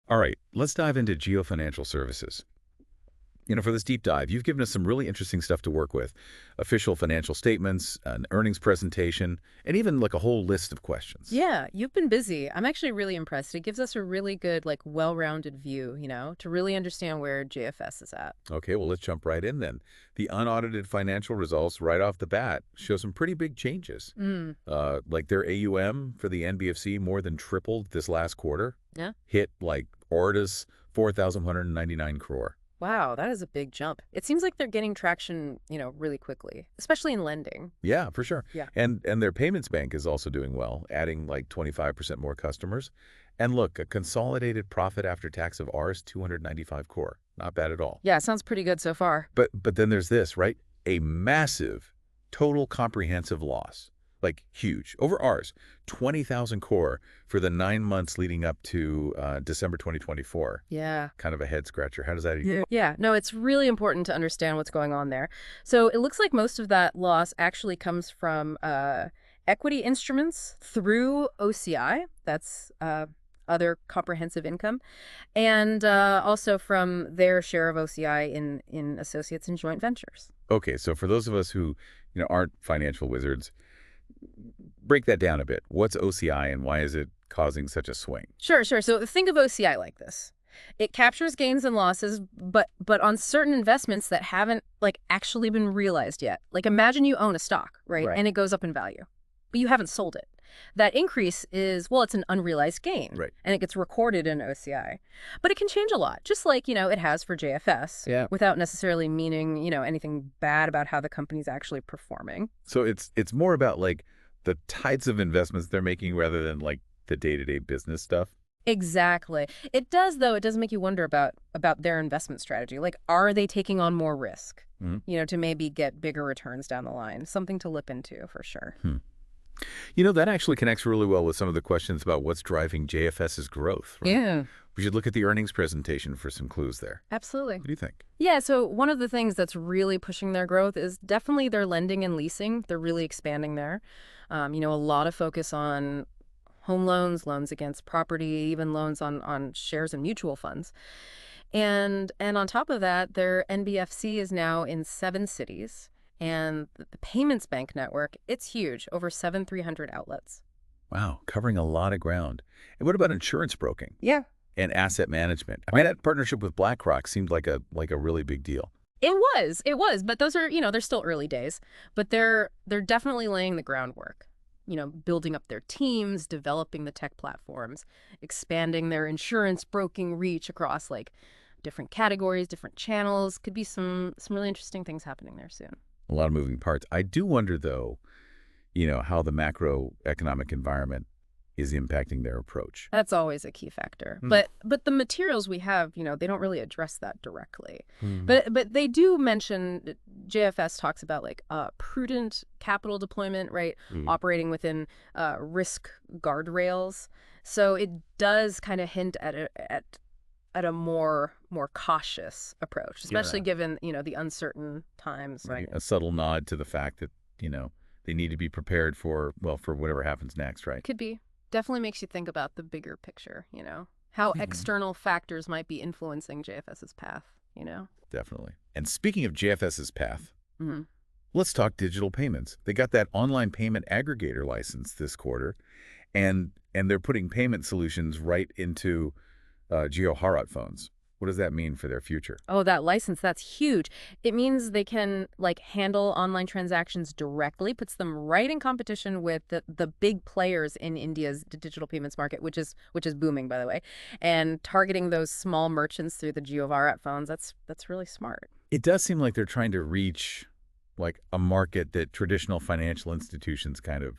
All right, let's dive into Jio Financial Services. For this deep dive, you've given us some really interesting stuff to work with. Official financial statements, an earnings presentation, and even like a whole list of questions. Yeah, you've been busy. I'm actually really impressed. It gives us a really good, well-rounded view, to really understand where JFS is at. Okay, well, let's jump right in then. The unaudited financial results right off the bat show some pretty big changes. Mm, Like their AUM for the NBFC more than tripled this last quarter, yeah. hit like Orta's 4,199 crore. Wow, that is a big jump. It seems like they're getting traction, really quickly, especially in lending. Yeah, for sure. Yeah. And their payments bank is also doing well, adding like 25% more customers. And look, a consolidated profit after tax of ours, 295 crore. Not bad at all. Yeah, sounds pretty good so far. But then there's this, right? A massive total comprehensive loss. Like huge. Over ours, 20,000 crore for the 9 months leading up to December 2024. Yeah. Kind of a head scratcher. How does that Yeah, no, it's really important to understand what's going on there. So it looks like most of that loss actually comes from equity instruments through OCI. That's other comprehensive income, and also from their share of OCI in associates and joint ventures. Okay, so for those of us who, aren't financial wizards, break that down a bit. What's OCI and why is it causing such a swing? Sure, sure. So think of OCI like this. It captures gains and losses, but on certain investments that haven't actually been realized yet. Like imagine you own a stock, right? Right. And it goes up in value, but you haven't sold it. That increase is, well, it's an unrealized gain. Right. And it gets recorded in OCI. But it can change a lot, just like, it has for JFS. Yeah. Without necessarily meaning, anything bad about how the company's actually performing. So it's more about like the types of investments they're making rather than like the day-to-day business stuff. Exactly. It does, though. It does make you wonder about their investment strategy. Like, are they taking on more risk, to maybe get bigger returns down the line? Something to lip into for sure. That actually connects really well with some of the questions about what's driving JFS's growth. Right? Yeah, We should look at the earnings presentation for some clues there. absolutely. What do you think? Yeah, so one of the things that's really pushing their growth is definitely their lending and leasing. They're really expanding there. A lot of focus on home loans, loans against property, even loans on shares and mutual funds. And on top of that, their NBFC is now in 7 cities. And the payments bank network, it's huge, over 7,300 outlets. Wow, covering a lot of ground. And what about insurance broking Yeah. and asset management? I mean, that partnership with BlackRock seemed like a really big deal. It was, but those are, they're still early days, but they're definitely laying the groundwork. Building up their teams, developing the tech platforms, expanding their insurance broking reach across different categories, different channels. Could be some really interesting things happening there soon. A lot of moving parts. I do wonder, though, how the macroeconomic environment is impacting their approach. That's always a key factor. But the materials we have, they don't really address that directly. But they do mention, JFS talks about prudent capital deployment, right? Operating within risk guardrails. So it does kind of hint at a more cautious approach, especially given, the uncertain times. Right. A subtle nod to the fact that, they need to be prepared for whatever happens next, right? Could be. Definitely makes you think about the bigger picture, how external factors might be influencing JFS's path. Definitely. And speaking of JFS's path, Mm-hmm. let's talk digital payments. They got that online payment aggregator license this quarter, and they're putting payment solutions right into Jio Harat phones. What does that mean for their future? Oh, that license, that's huge. It means they can handle online transactions directly, puts them right in competition with the big players in India's digital payments market, which is booming, by the way. And targeting those small merchants through the Jio Bharat phones, that's really smart. It does seem like they're trying to reach a market that traditional financial institutions kind of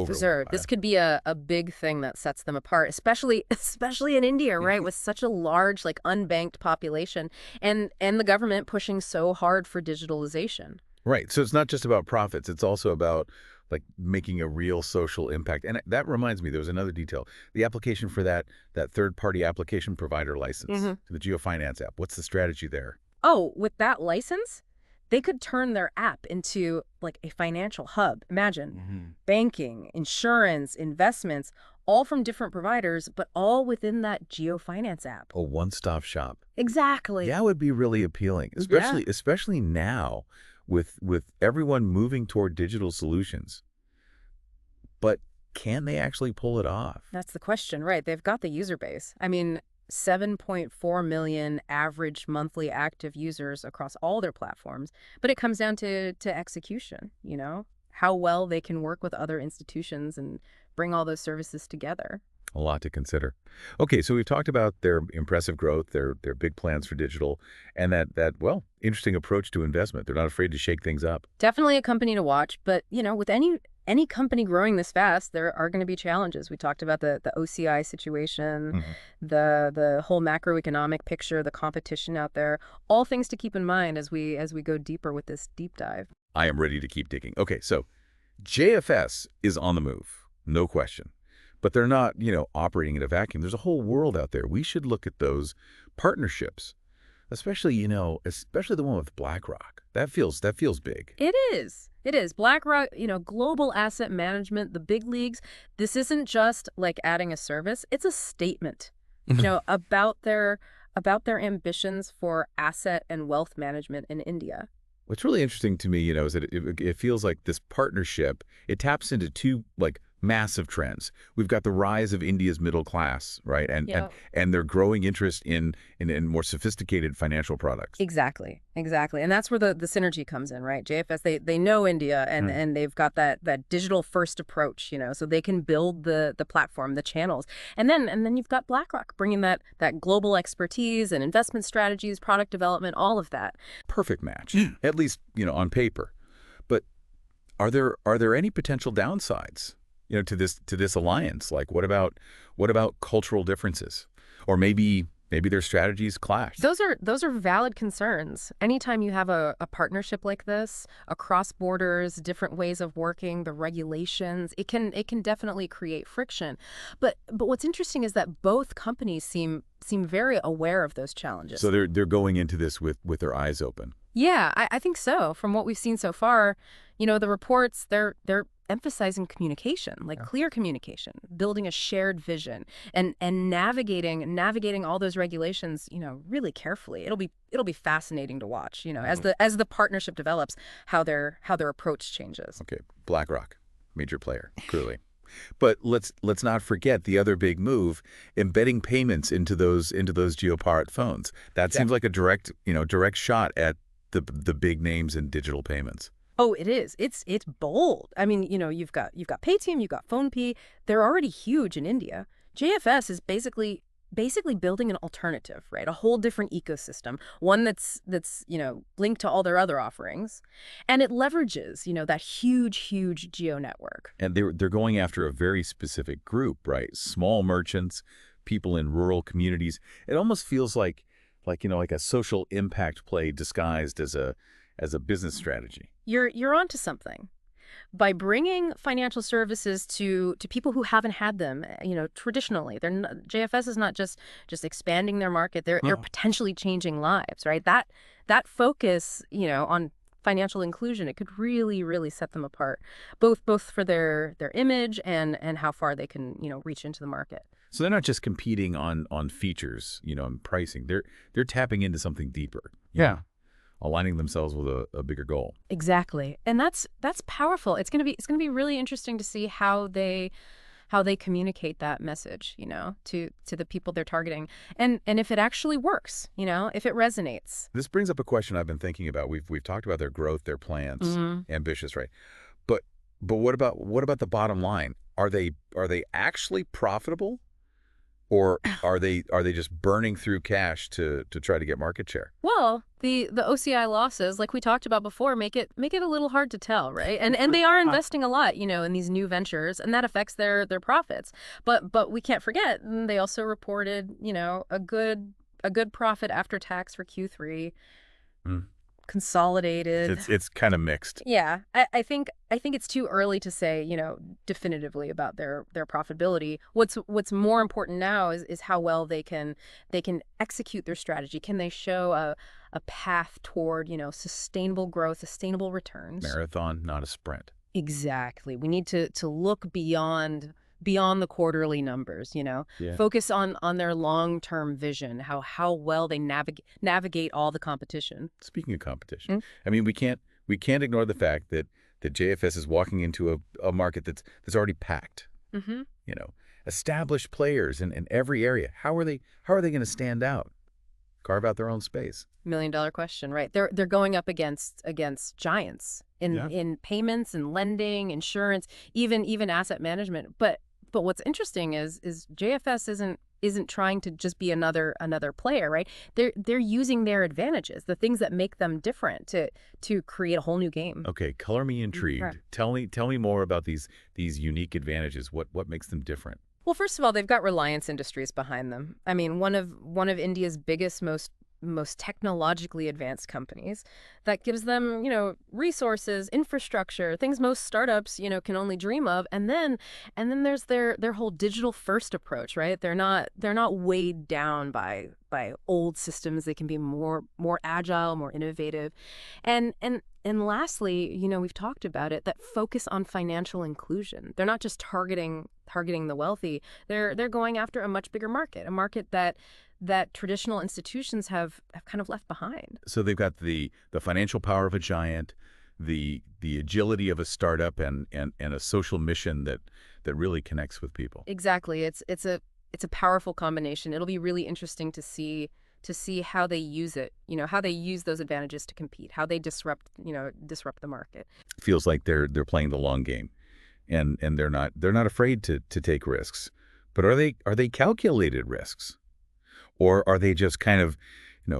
Deserve. This could be a big thing that sets them apart, especially in India, right, with such a large unbanked population, and the government pushing so hard for digitalization. Right. So it's not just about profits. It's also about making a real social impact. And that reminds me, there was another detail. The application for that third-party application provider license, to the Jio Finance app. What's the strategy there? Oh, with that license, they could turn their app into a financial hub. Imagine banking, insurance, investments, all from different providers, but all within that Jio Finance app. A one-stop shop. Exactly. That would be really appealing, Yeah. especially now with everyone moving toward digital solutions. But can they actually pull it off? That's the question, right? They've got the user base. I mean, 7.4 million average monthly active users across all their platforms, but it comes down to execution, how well they can work with other institutions and bring all those services together. A lot to consider. Okay, so we've talked about their impressive growth, their big plans for digital, and that interesting approach to investment. They're not afraid to shake things up. Definitely a company to watch, but with any company growing this fast, there are going to be challenges. We talked about the OCI situation, the whole macroeconomic picture, the competition out there, all things to keep in mind as we go deeper with this deep dive. I am ready to keep digging. Okay, so JFS is on the move, no question. But they're not, operating in a vacuum. There's a whole world out there. We should look at those partnerships, especially the one with BlackRock. That feels big. It is. It is. BlackRock, global asset management, the big leagues. This isn't just like adding a service. It's a statement, about their ambitions for asset and wealth management in India. What's really interesting to me, is that it feels like this partnership, it taps into two, massive trends. We've got the rise of India's middle class, right? And their growing interest in more sophisticated financial products. Exactly. And that's where the synergy comes in, right? JFS, they know India and they've got that digital first approach, so they can build the platform, the channels. And then you've got BlackRock bringing that global expertise and investment strategies, product development, all of that. Perfect match, at least, on paper. But are there any potential downsides? To this alliance? Like, what about cultural differences, or maybe their strategies clash? Those are valid concerns. Anytime you have a partnership like this, across borders, different ways of working, the regulations, it can definitely create friction. But what's interesting is that both companies seem very aware of those challenges. So they're going into this with their eyes open. Yeah, I think so. From what we've seen so far, the reports, they're emphasizing communication, clear communication, building a shared vision, and navigating all those regulations, really carefully. It'll be fascinating to watch, as the partnership develops, how their approach changes. Okay, BlackRock, major player, clearly. But let's not forget the other big move, embedding payments into those Jio phones. That seems like a direct shot at the big names in digital payments. Oh, it is. It's bold. I mean, you've got Paytm, you've got PhonePe. They're already huge in India. JFS is basically building an alternative, right? A whole different ecosystem, one that's linked to all their other offerings, and it leverages that huge Jio network. And they're going after a very specific group, right? Small merchants, people in rural communities. It almost feels like a social impact play disguised as a business strategy. You're onto something. By bringing financial services to people who haven't had them, traditionally, JFS is not just expanding their market; they're potentially changing lives, right? That focus, on financial inclusion, it could really set them apart, both for their image and how far they can reach into the market. So they're not just competing on features, and pricing. They're tapping into something deeper. Yeah. Aligning themselves with a bigger goal. Exactly. And that's powerful. It's going to be really interesting to see how they communicate that message, to the people they're targeting. And if it actually works, if it resonates. This brings up a question I've been thinking about. We've talked about their growth, their plans, ambitious, right? But what about the bottom line? Are they actually profitable? Or are they just burning through cash to try to get market share? Well, the OCI losses, like we talked about before, make it a little hard to tell, right? And they are investing a lot, in these new ventures, and that affects their profits. But we can't forget, they also reported, a good profit after tax for Q3. Consolidated. It's kind of mixed. Yeah, I think it's too early to say, definitively about their profitability. What's more important now is how well they can execute their strategy. Can they show a path toward, sustainable growth, sustainable returns? Marathon, not a sprint. Exactly. We need to look beyond beyond the quarterly numbers, Yeah. focus on their long-term vision, how well they navigate all the competition. Speaking of competition, Mm. I mean, we can't ignore the fact that JFS is walking into a market that's already packed. Mm-hmm. You know, established players in every area. How are they going to stand out? Carve out their own space. $1 million question, right? They're going up against giants Yeah. in payments and lending, insurance, even asset management. But what's interesting is JFS isn't trying to just be another player, right? They're using their advantages, the things that make them different, to create a whole new game. Okay, color me Right. intrigued. Tell me more about these unique advantages. What makes them different? Well, first of all, they've got Reliance Industries behind them. I mean, one of India's biggest, most technologically advanced companies that gives them, resources, infrastructure, things most startups, can only dream of. And then there's their whole digital first approach, right? They're not weighed down by old systems. They can be more agile, more innovative. And lastly, we've talked about it, that focus on financial inclusion. They're not just targeting the wealthy. They're going after a much bigger market, a market that traditional institutions have kind of left behind. So they've got the financial power of a giant, the agility of a startup, and a social mission that really connects with people. Exactly. It's a powerful combination. It'll be really interesting to see how they use it, how they use those advantages to compete, how they disrupt the market. Feels like they're playing the long game, and they're not afraid to take risks. But are they calculated risks, or are they just kind of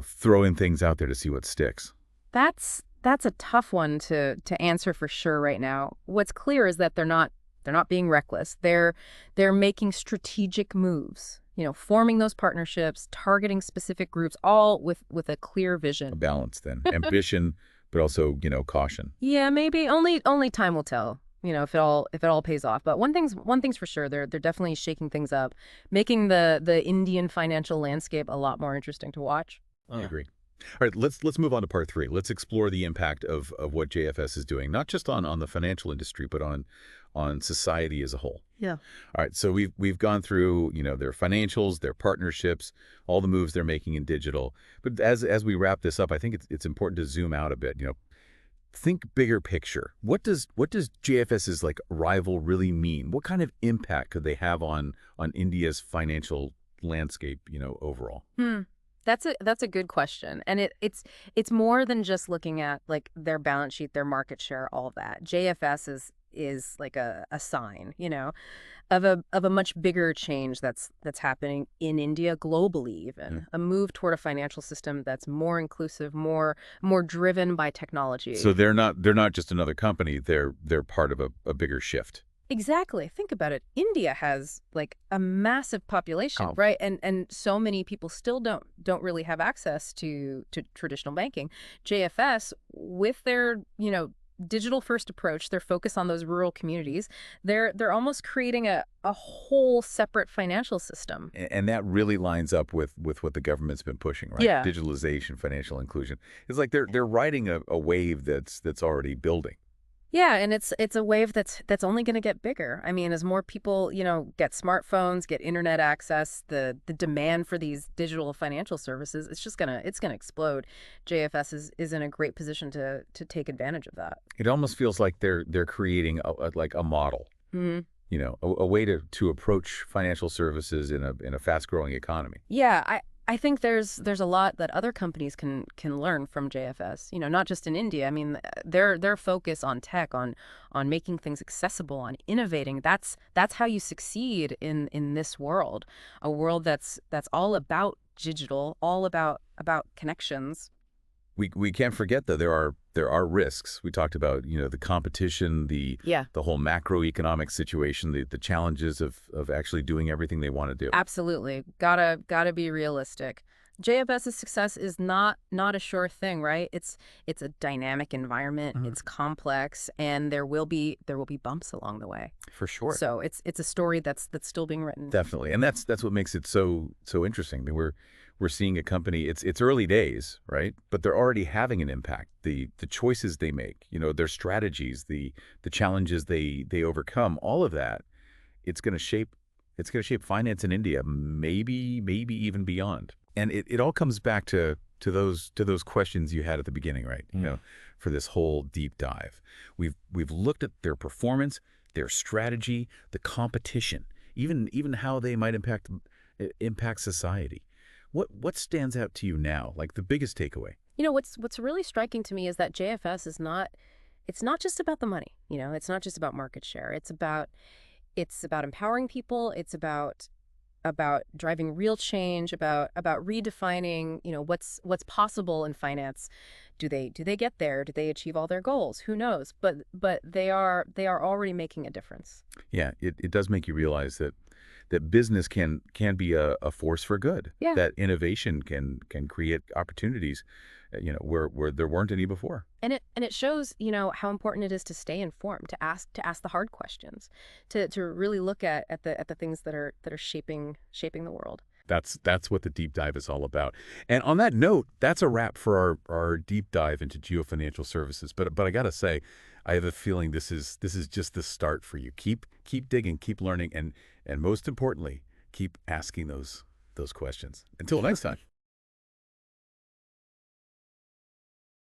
throwing things out there to see what sticks? That's a tough one to answer for sure right now. What's clear is that they're not being reckless. They're making strategic moves, forming those partnerships, targeting specific groups, all with a clear vision. A balance then, ambition, but also caution. Yeah, maybe only time will tell, if it all pays off. But one thing's for sure, they're definitely shaking things up, making the Indian financial landscape a lot more interesting to watch. I agree. All right, let's move on to part three. Let's explore the impact of what JFS is doing, not just on the financial industry, but on society as a whole. Yeah. All right, so we've gone through their financials, their partnerships, all the moves they're making in digital. But as we wrap this up, I think it's important to zoom out a bit. Think bigger picture. What does JFS's rival really mean? What kind of impact could they have on India's financial landscape, overall? That's a good question. And it's more than just looking at their balance sheet, their market share, all of that. JFS is like a sign, of a much bigger change that's happening in India, globally even. A move toward a financial system that's more inclusive, more driven by technology. So they're not just another company. They're part of a bigger shift. Exactly. Think about it. India has a massive population, Oh. right? And so many people still don't really have access to traditional banking. JFS, with their, digital first approach, their focus on those rural communities, they're almost creating a whole separate financial system. And that really lines up with what the government's been pushing, right? Yeah. Digitalization, financial inclusion. It's like they're riding a wave that's already building. Yeah, and it's a wave that's only going to get bigger. I mean, as more people, get smartphones, get internet access, the demand for these digital financial services, it's going to explode. JFS is in a great position to take advantage of that. It almost feels like they're creating a model, Hmm. a way to approach financial services in a fast-growing economy. Yeah, I think there's a lot that other companies can learn from JFS. Not just in India. I mean, their focus on tech, on making things accessible, on innovating. That's how you succeed in this world, a world that's all about digital, all about connections. We can't forget, though, there are risks. We talked about the competition, the Yeah. whole macroeconomic situation, the challenges of actually doing everything they want to do. Absolutely. Gotta be realistic. JFS's success is not a sure thing, right? It's a dynamic environment. Mhm. It's complex, and there will be bumps along the way. For sure. So it's a story that's still being written. Definitely, and that's what makes it so interesting. I mean, we're seeing a company. It's early days, right? But they're already having an impact. The choices they make, their strategies, the challenges they overcome, all of that it's going to shape finance in India, maybe even beyond. And it all comes back to those questions you had at the beginning, right? You know, for this whole deep dive. We've looked at their performance, their strategy, the competition, even how they might impact society. What stands out to you now, like the biggest takeaway? You know, what's really striking to me is that JFS is not, it's not just about the money. You know, it's not just about market share. It's about empowering people. It's about driving real change, about redefining, you know, what's possible in finance. Do they get there? Do they achieve all their goals? Who knows? But they are already making a difference. Yeah, it does make you realize that business can be a force for good. Yeah. That innovation can create opportunities, you know, where there weren't any before. And it shows, you know, how important it is to stay informed, to ask the hard questions, to really look at the things that are shaping the world. That's what the deep dive is all about. And on that note, that's a wrap for our deep dive into Jio Financial Services. But I gotta say, I have a feeling this is just the start for you. Keep digging, keep learning, and most importantly, keep asking those questions. Until next time.